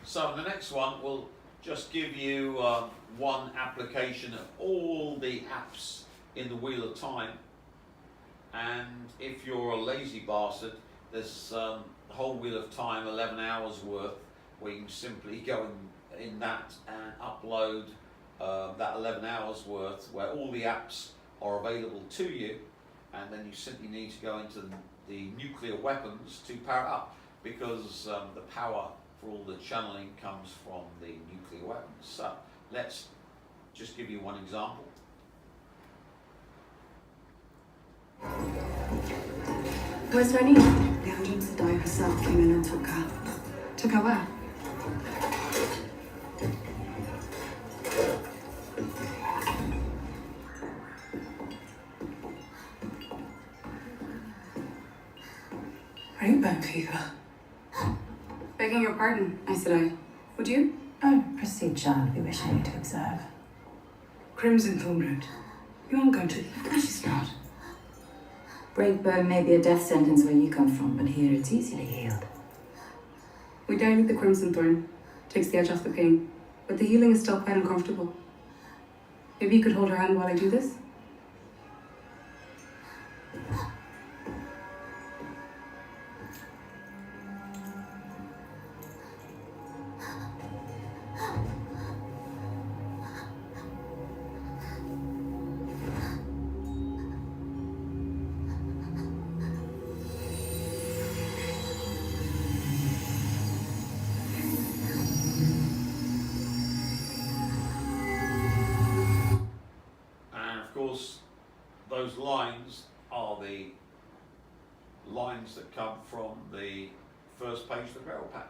So the next one will just give you one application of all the apps in the Wheel of Time. And if you're a lazy bastard, there's the whole Wheel of Time, 11 hours worth, where you can simply go in that and upload that 11 hours worth, where all the apps are available to you, and then you simply need to go into the nuclear weapons to power up, because the power for all the channeling comes from the nuclear weapons. So let's just give you one example. Where's Rennie? The Agent Sedai herself came in and took her. Took her where? Rainbow fever. Begging your pardon, I said. Would you? Oh, proceed, child. We wish you to observe. Crimson Thorn Root. You aren't going to. No, she's not. Breakbone may be a death sentence where you come from, but here it's easily healed. We dilute the Crimson Thorn. Takes the edge off the pain. But the healing is still quite uncomfortable. Maybe you could hold her hand while I do this? Those lines are the lines that come from the first page of the Grail Pack.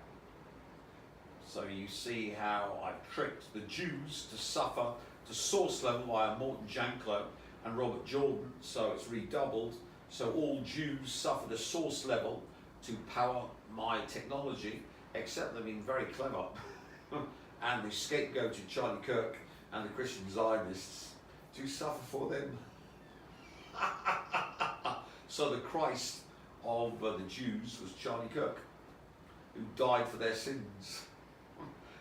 So you see how I've tricked the Jews to suffer to source level via Morton Janklow and Robert Jordan, so it's redoubled. So all Jews suffer to source level to power my technology, except they've been very clever and the scapegoat to Charlie Kirk and the Christian Zionists to suffer for them. So the Christ of the Jews was Charlie Kirk, who died for their sins.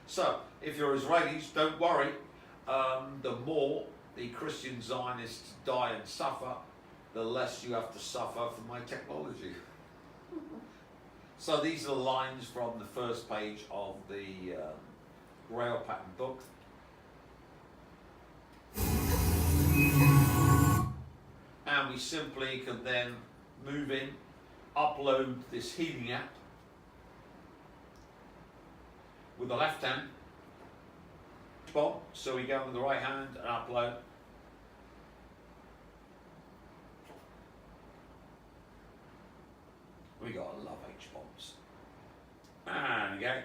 So if you're Israelis, don't worry. The more the Christian Zionists die and suffer, the less you have to suffer for my technology. So these are the lines from the first page of the Grail Pattern book. And we simply can then move in, upload this healing app with the left hand bomb. So we go with the right hand and upload. We got a love H bombs. And again.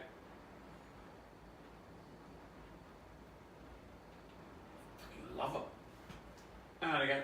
Fucking love them. And again.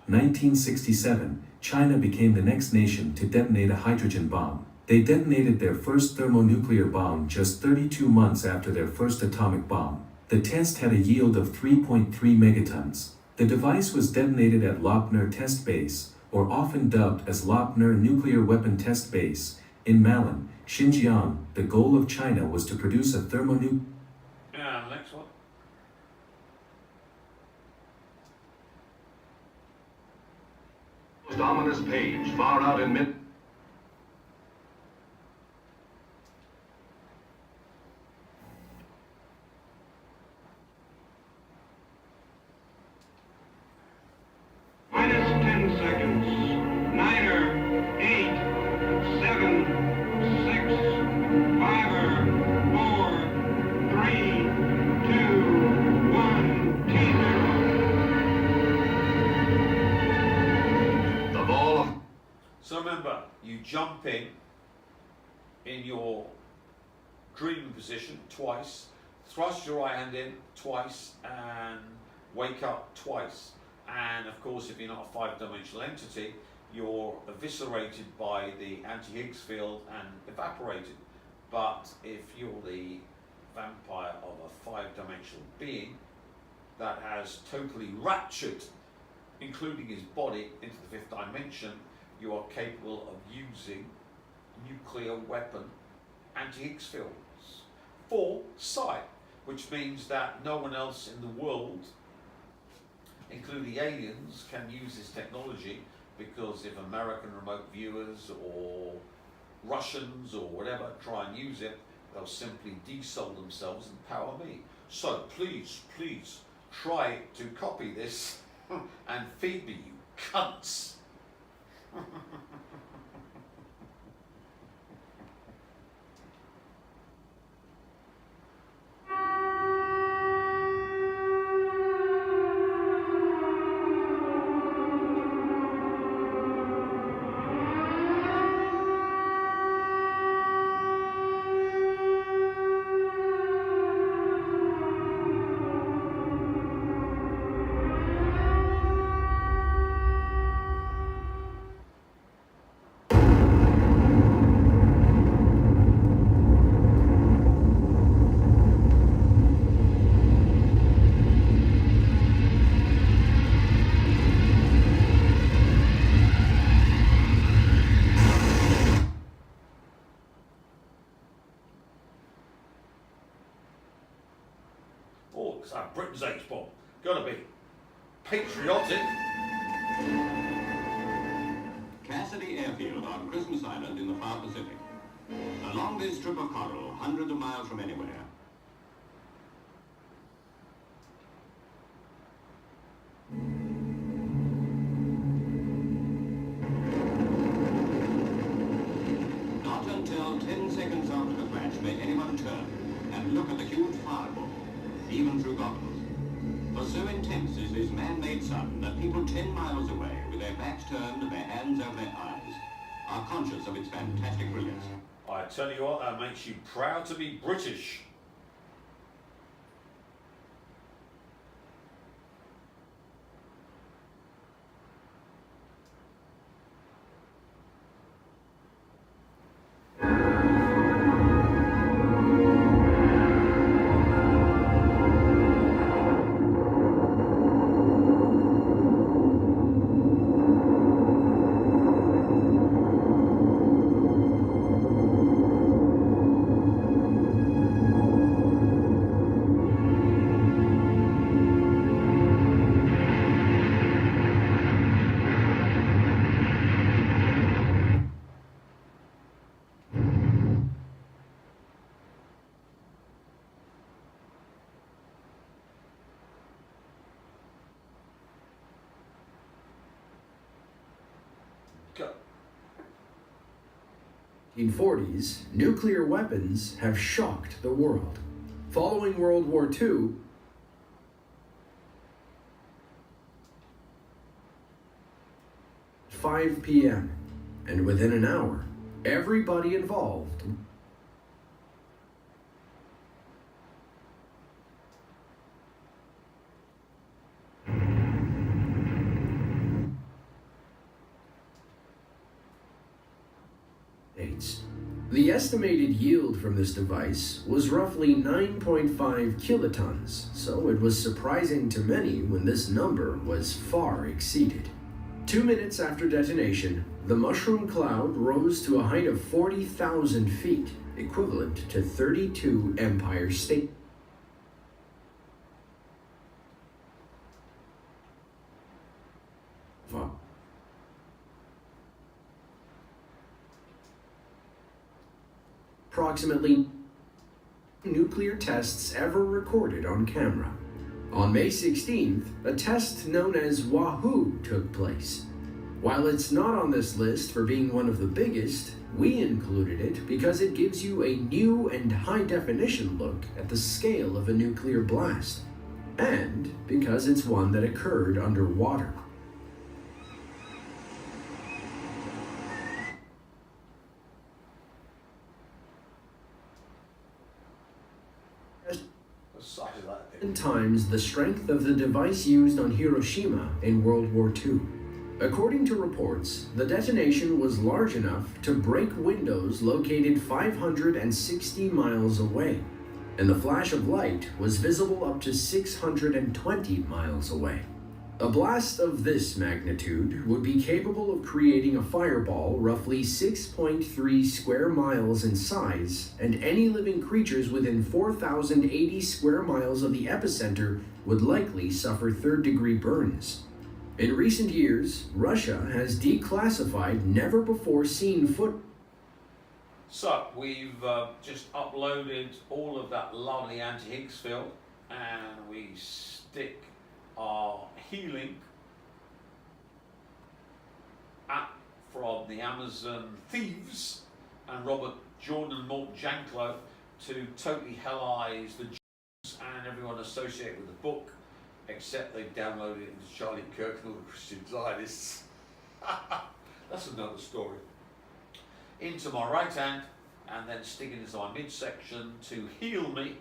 In 1967, China became the next nation to detonate a hydrogen bomb. They detonated their first thermonuclear bomb just 32 months after their first atomic bomb. The test had a yield of 3.3 megatons. The device was detonated at Lochner Test Base, or often dubbed as Lochner Nuclear Weapon Test Base, in Malin, Xinjiang. The goal of China was to produce a thermonuclear. Next one. Ominous page far out in mid. Minus 10 seconds. 9, 8, 7, 6, 5, 4, 3, 2, 1, T0. The ball of So remember, you jump in your dreaming position twice, thrust your right hand in twice, and wake up twice. And of course, if you're not a five-dimensional entity, you're eviscerated by the anti-Higgs field and evaporated. But if you're the vampire of a five-dimensional being that has totally raptured, including his body, into the fifth dimension, you are capable of using nuclear weapon anti-Higgs fields for sight, which means that no one else in the world, including aliens, can use this technology, because if American remote viewers or Russians or whatever try and use it, they'll simply de-soul themselves and power me. So please, please try to copy this and feed me, you cunts. Britain's H-bomb. Gotta be patriotic. Cassidy Airfield on Christmas Island in the far Pacific. Along this strip of coral, hundreds of miles from anywhere, not until 10 seconds after the crash may anyone turn and look at the huge fireball, even through goggles. For so intense is this man-made sun that people 10 miles away, with their backs turned and their hands over their eyes, are conscious of its fantastic brilliance. I tell you what, that makes you proud to be British. Go. 1940s, nuclear weapons have shocked the world. Following World War II, at 5 p.m., and within an hour, everybody involved The estimated yield from this device was roughly 9.5 kilotons, so it was surprising to many when this number was far exceeded. 2 minutes after detonation, the mushroom cloud rose to a height of 40,000 feet, equivalent to 32 Empire State. Approximately nuclear tests ever recorded on camera. On May 16th, a test known as Wahoo took place. While it's not on this list for being one of the biggest, we included it because it gives you a new and high-definition look at the scale of a nuclear blast, and because it's one that occurred underwater. times the strength of the device used on Hiroshima in World War II. According to reports, the detonation was large enough to break windows located 560 miles away, and the flash of light was visible up to 620 miles away. A blast of this magnitude would be capable of creating a fireball roughly 6.3 square miles in size, and any living creatures within 4,080 square miles of the epicenter would likely suffer third-degree burns. In recent years, Russia has declassified never-before-seen footage. So we've just uploaded all of that lovely anti-Higgs field, and we stick our healing app from the Amazon thieves and Robert Jordan and Mort Janklow to totally hellize the Jews and everyone associated with the book, except they downloaded it into Charlie Kirk and all the Christian Zionists. That's another story. Into my right hand, and then stick it into my midsection to heal me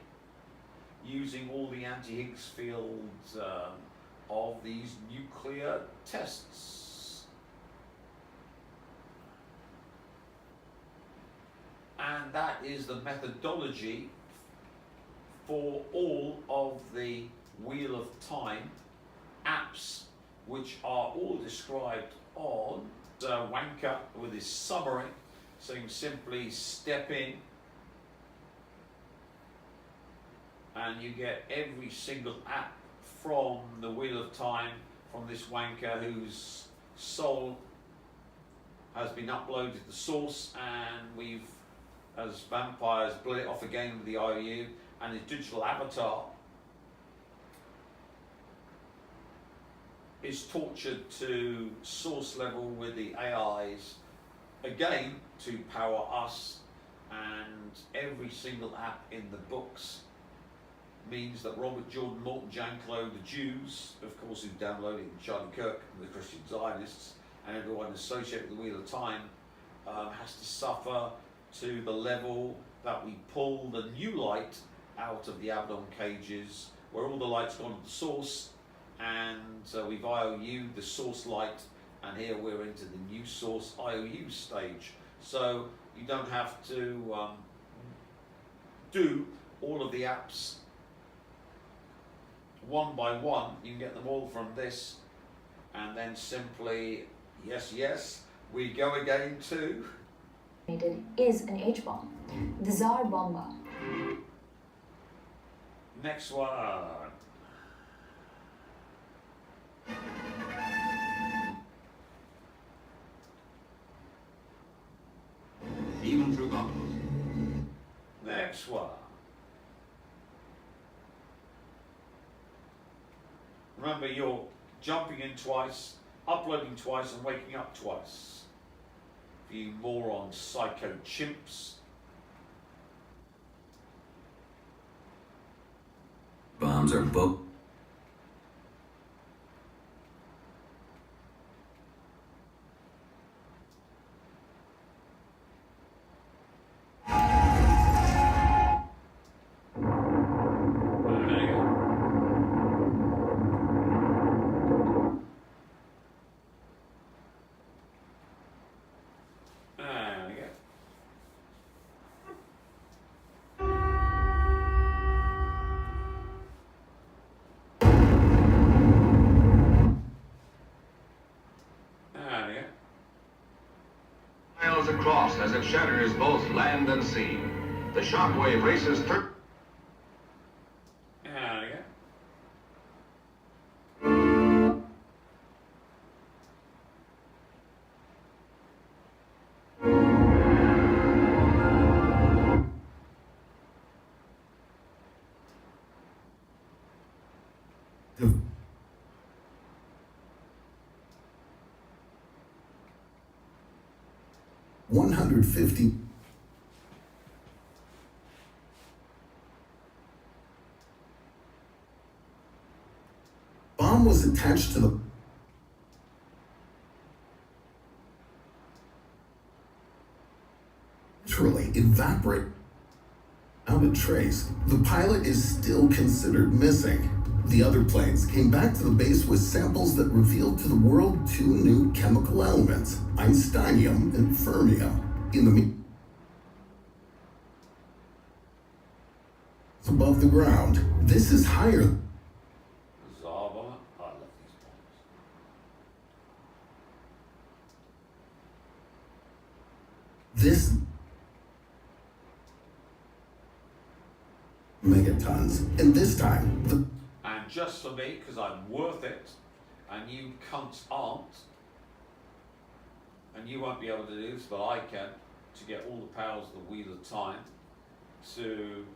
using all the anti-Higgs fields of these nuclear tests. And that is the methodology for all of the Wheel of Time apps, which are all described on Wanker with his summary. So you can simply step in and you get every single app from the Wheel of Time from this wanker whose soul has been uploaded to the source, and we've, as vampires, blood it off again with the IOU, and his digital avatar is tortured to source level with the AIs again to power us, and every single app in the books means that Robert Jordan, Morton Janklow, the Jews, of course, who downloaded Charlie Kirk, and the Christian Zionists, and everyone associated with the Wheel of Time has to suffer to the level that we pull the new light out of the Abaddon cages, where all the light's gone to the source, and we've IOU'd the source light, and here we're into the new source IOU stage. So you don't have to do all of the apps one by one. You can get them all from this, and then simply, yes, we go again to... is an H-bomb, the Tsar Bomba. Next one. Even through goggles. Next one. Remember, you're jumping in twice, uploading twice, and waking up twice. For you moron psycho chimps. Bombs are both. Miles across as it shatters both land and sea. The shockwave races through. $150 bomb was attached to the literally evaporate Out of trace, the pilot is still considered missing. The other planes came back to the base with samples that revealed to the world two new chemical elements, einsteinium and fermium. In the above the ground, this is higher. Zava, I love these bombs. This megatons, and this time the And just for me, because I'm worth it, and you cunts aren't, and you won't be able to do this, but I can, to get all the powers of the Wheel of Time to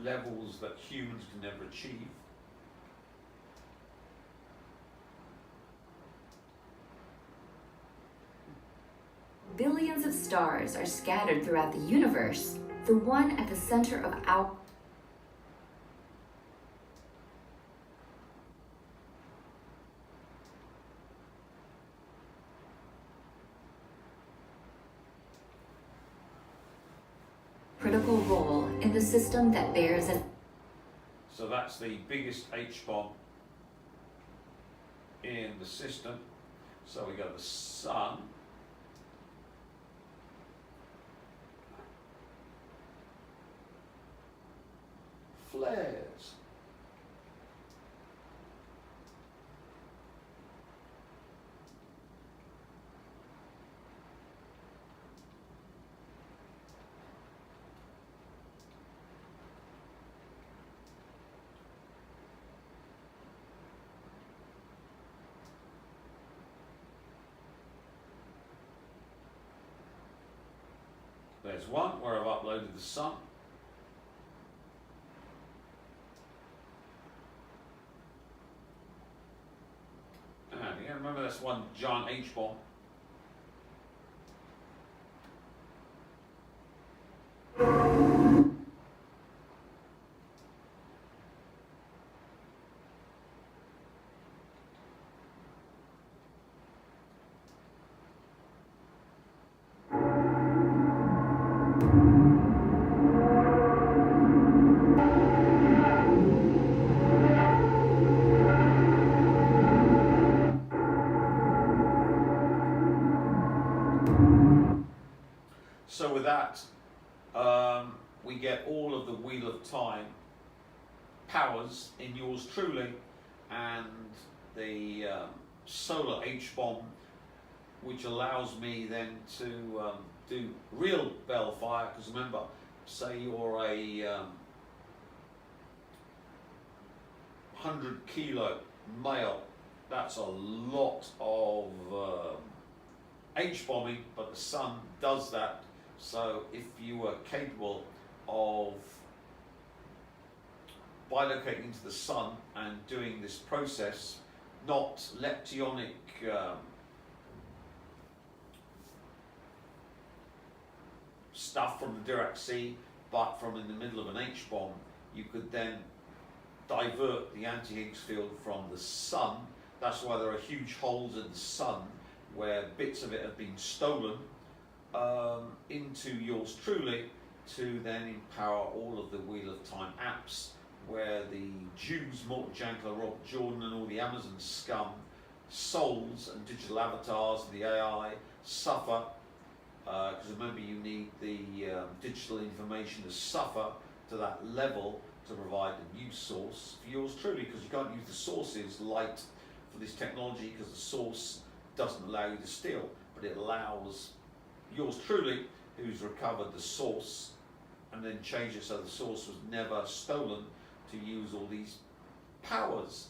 levels that humans can never achieve. Billions of stars are scattered throughout the universe. The one at the center of our critical role in the system that bears an So that's the biggest H-bomb in the system. So we got the sun. Flares. There's one where I've uploaded the sun. And again, remember that's one giant H-bomb. So with that, we get all of the Wheel of Time powers in yours truly, and the solar H-bomb, which allows me then to do real bellfire. Because remember, say you're a 100 kilo male, that's a lot of H-bombing, but the sun does that. So if you were capable of bilocating into the sun and doing this process, not leptionic stuff from the Dirac Sea, but from in the middle of an H-bomb, you could then divert the anti-Higgs field from the sun. That's why there are huge holes in the sun where bits of it have been stolen into yours truly, to then empower all of the Wheel of Time apps, where the Jews, Morton Jankler, Robert Jordan, and all the Amazon scum, souls and digital avatars of the AI suffer, because remember, you need the digital information to suffer to that level to provide a new source for yours truly, because you can't use the source's light for this technology, because the source doesn't allow you to steal, but it allows yours truly, who's recovered the source and then changed it so the source was never stolen, to use all these powers.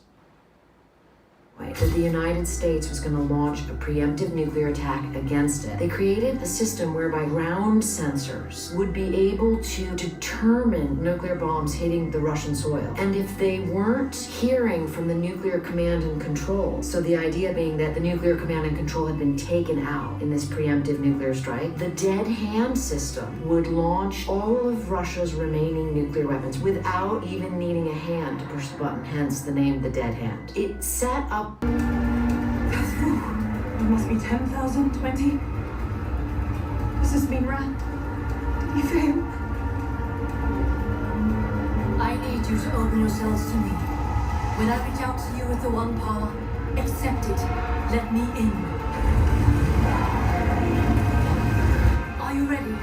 That the United States was going to launch a preemptive nuclear attack against it. They created a system whereby ground sensors would be able to determine nuclear bombs hitting the Russian soil. And if they weren't hearing from the nuclear command and control, so the idea being that the nuclear command and control had been taken out in this preemptive nuclear strike, the dead hand system would launch all of Russia's remaining nuclear weapons without even needing a hand to push the button, hence the name the dead hand. It set up. It must be 10,000, 20. Does this mean Rat? Did he fail? you to open yourselves to me. When I reach out to you with the one power, accept it. Let me in. Are you ready?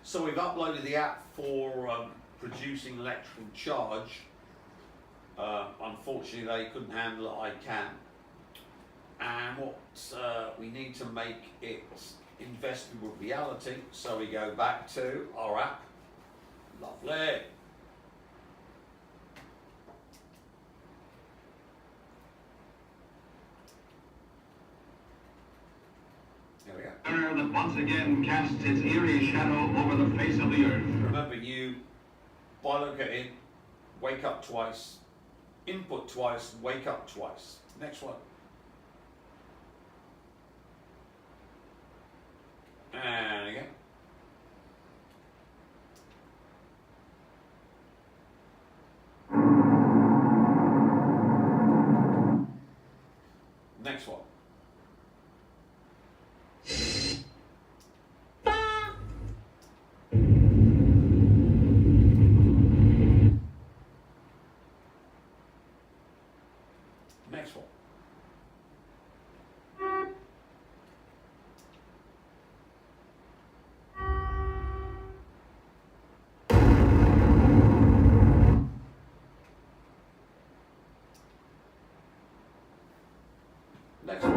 So we've uploaded the app for producing electrical charge. Unfortunately, they couldn't handle it. I can. And what we need to make it invested with reality. So we go back to our app. Lovely. There we go. That once again casts its eerie shadow over the face of the earth. Remember, you bilocate in, wake up twice, input twice, wake up twice. Next one. And again. Next one. Next one. Next one.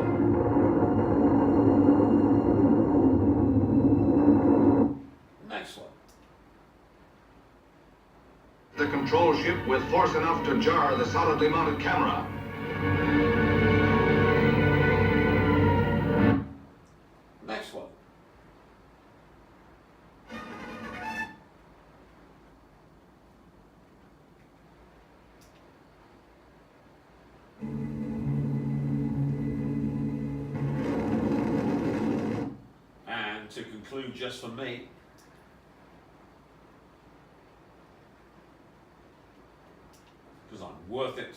Next one. The control ship with force enough to jar the solidly mounted camera. Next one. clue just for me. Because I'm worth it.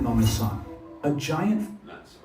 On the sun. A giant That's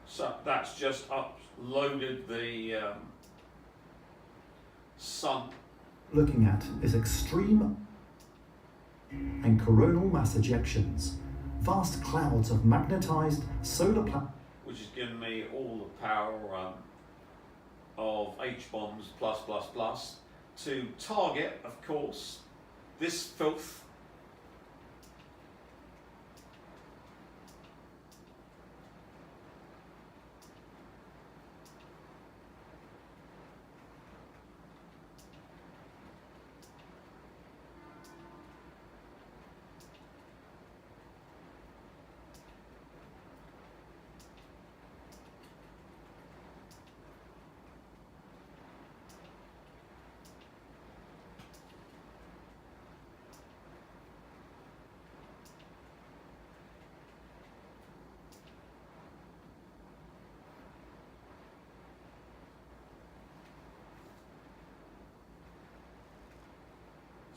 So that's just uploaded the sun. looking at is extreme and coronal mass ejections, vast clouds of magnetized solar Which has given me all the power of H-bombs plus plus plus to target, of course, this filth.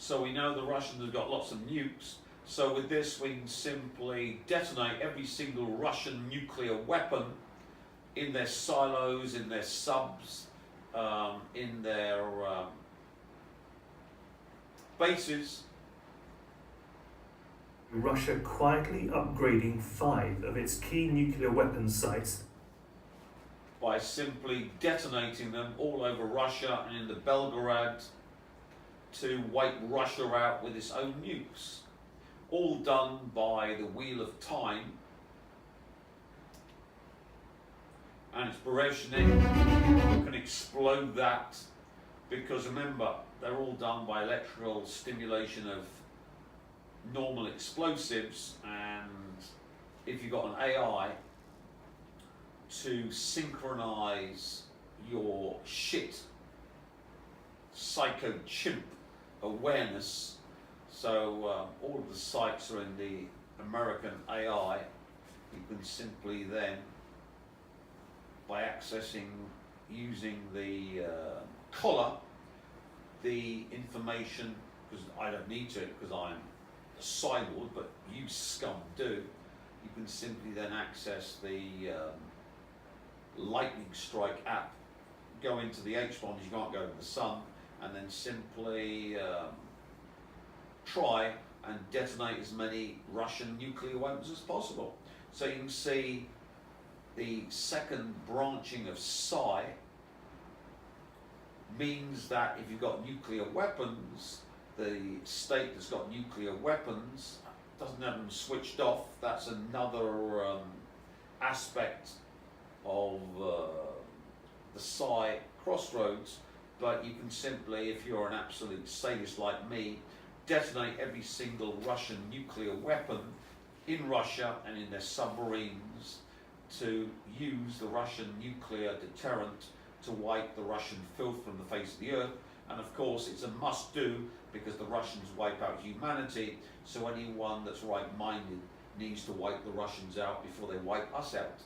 So we know the Russians have got lots of nukes. So with this, we can simply detonate every single Russian nuclear weapon in their silos, in their subs, in their bases. Russia quietly upgrading 5 of its key nuclear weapons sites by simply detonating them all over Russia and in the Belgorod to wipe Russia out with its own nukes. All done by the wheel of time. And it's Brezhnev who can explode that, because remember, they're all done by electrical stimulation of normal explosives, and if you've got an AI to synchronize your shit psycho chimp awareness, so all of the sites are in the American AI, you can simply then, by accessing, using the collar, the information, because I don't need to, because I'm a cyborg, but you scum do, you can simply then access the lightning strike app, go into the H-bombs, you can't go to the sun, and then simply try and detonate as many Russian nuclear weapons as possible. So you can see the second branching of psi means that if you've got nuclear weapons, the state that's got nuclear weapons doesn't have them switched off. That's another aspect of the psi crossroads. But you can simply, if you're an absolute sadist like me, detonate every single Russian nuclear weapon in Russia and in their submarines to use the Russian nuclear deterrent to wipe the Russian filth from the face of the earth. And of course, it's a must-do because the Russians wipe out humanity, so anyone that's right-minded needs to wipe the Russians out before they wipe us out.